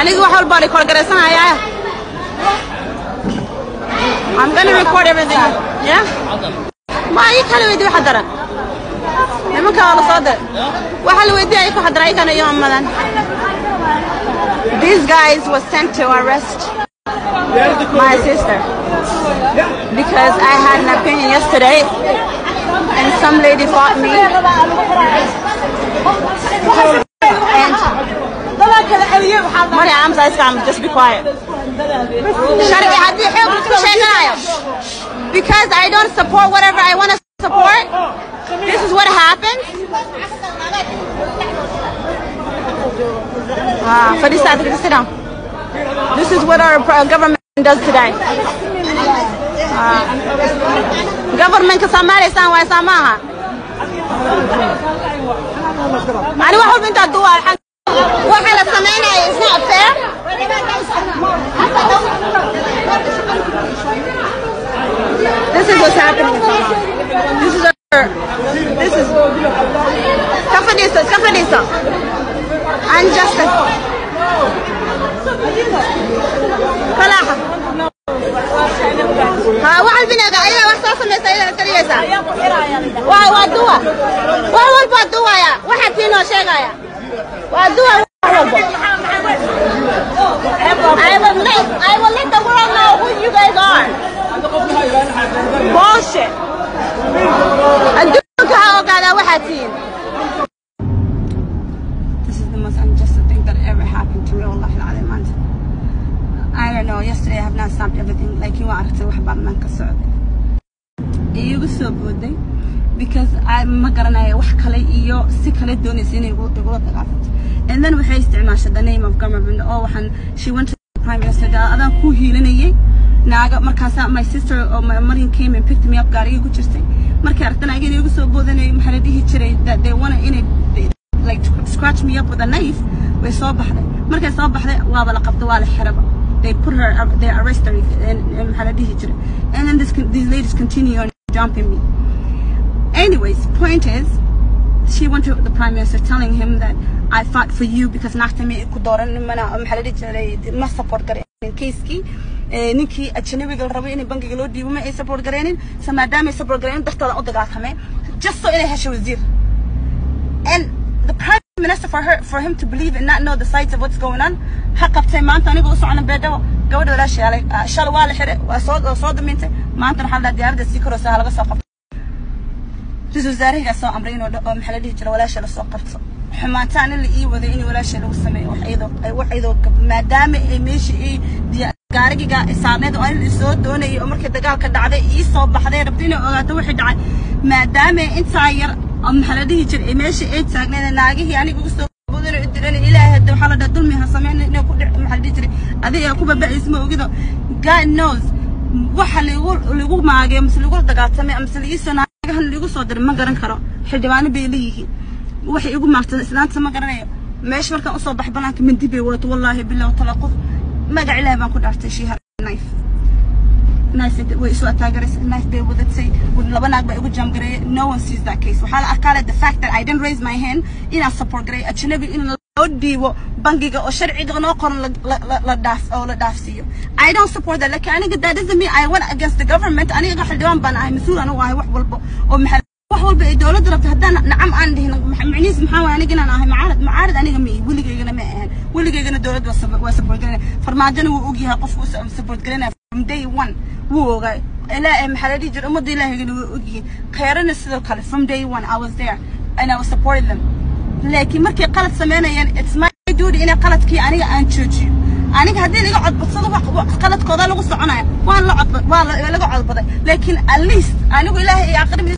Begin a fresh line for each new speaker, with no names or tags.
أنا أقول حول باري كل جرسنا يا I'm gonna record everything yeah ما يخلوا يدوا حضرة لما كانوا صادق وحلو يدي أيكو حضرة كانوا يوم مثلا these guys were sent to arrest my sister because I had an opinion yesterday and some lady fought me and Maria, I'm sorry, just be quiet. Because I don't support whatever I want to support. This is what happens. Sit down. This is what our government does today. Government ka Soomaaliya san way samaha. Ani waxa inta duwal waxa la sameynaya is not fair. This is what's happening in Somalia. This is Kafadisa. Injustice. Kalaha. واحد بينا قاعد وصاص مسائل التريسة وادوا وأول بادوا يا واحد فينا شيء يا وادوا I will let the world know who you guys are. Bullshit. أدوك هؤلاء واحد فين. This is the most unjust thing that ever happened to me. والله العظيم أنت. I don't know. Yesterday I have not stopped everything. Like you are to واحد بعد ما كسرت. You were so good day because I ما قرنا وحكلي إياه سكلي دوني سنة يقول تقافت. And then we had استعمال the name of government. Oh, and she went to the prime minister. أنا كوه لنيه. ناقة مركزة my sister or my mother came and picked me up. قاري يقول شيء. مركزة أنا أجي يقول so good and محلديه ترى that they wanna in it like scratch me up with a knife. ويصاب بحده. مركزة صاب بحده وابلا قبضوا على الحربة. They put her, they arrested her and then these ladies continue on jumping me. Anyways, point is, she went to the prime minister telling him that I fought for you because nahtami kudoran mana ma support garenin case-ki ninki ajnabiga rabay in bankiga loo dhiibo ma ay support garenin samaadama support garenin dadkooda u dagaaltamay just so inay hesho wasiir. And the prime minister for him to believe and not know the sides of what's going on. حقبتي ما أنت أنا قصو عن بيدو قود ولا شيء عليك شال والله حرق وصاد منته ما أنت نحل ديار ده سيكر وسهل قصو قبت تزوجاري قصو أمرين ومحلدي جل ولا شيء لصو قبت حماتان اللي إيه وذيني ولا شيء لو سمي وحيدو ما دام ماشي دي قارقي قا صارناد وأنا الصوت دون أمر كده قال كده عادي صوب حدا ربطيني وتوحد عن ما دام أنت صاير محلدي جل ماشي تساقنا ناقي يعني قصو إلى هذا حالة ظلمها سمعنا إنه كل محل يجري هذا يكون ببع اسمه وكذا God knows وحل يقول ما جاي مثل يقول دقات سمع مثل يسون هن اللي يقول صادر ما قرن كرا حجبان بيليه وحي يقول ما استناد سما قرنيه ماشي مركان أصاب بحبانك من دبي والله بالله وطلقه ما قاعد لها ما كنت عرفت شيء نايف نايف ويسوى تاجرس نايف بيوضت سي ولبناك بيقول جام قري no one sees that case وحالا أكالة the fact that I didn't raise my hand إن support قري أجنبي إن لودي وبنجي أو شرعي دغنا قرن لداف أو لدافسيه I don't support that لكن أنا قد that doesn't mean I went against the government أنا قاعد الدوام بنا مسؤول أنا وهاي وحول ومحل وحول بالدولة ضربت هدانا نعم عندي هنا معنيس محاول أنا قلنا أنا هاي معارض أنا جميل واللي جينا ما هن واللي جينا الدولة وسبورت قرنا فرماجنا وأوجيها قف وسبورت قرنا from day one ووجا لا محلدي جر أمضي له يقولوا أوجي خيرنا السلوك from day one I was there and I was supporting them لكن مركي قلت سمعنا يعني it's my duty إني قلت كي أنا أنشوجي أنا هدي قعد بتصدق قلت قضاء لغو صعنايا وأنا لقعد بضي لكن at least أنا أقول له يا أقرب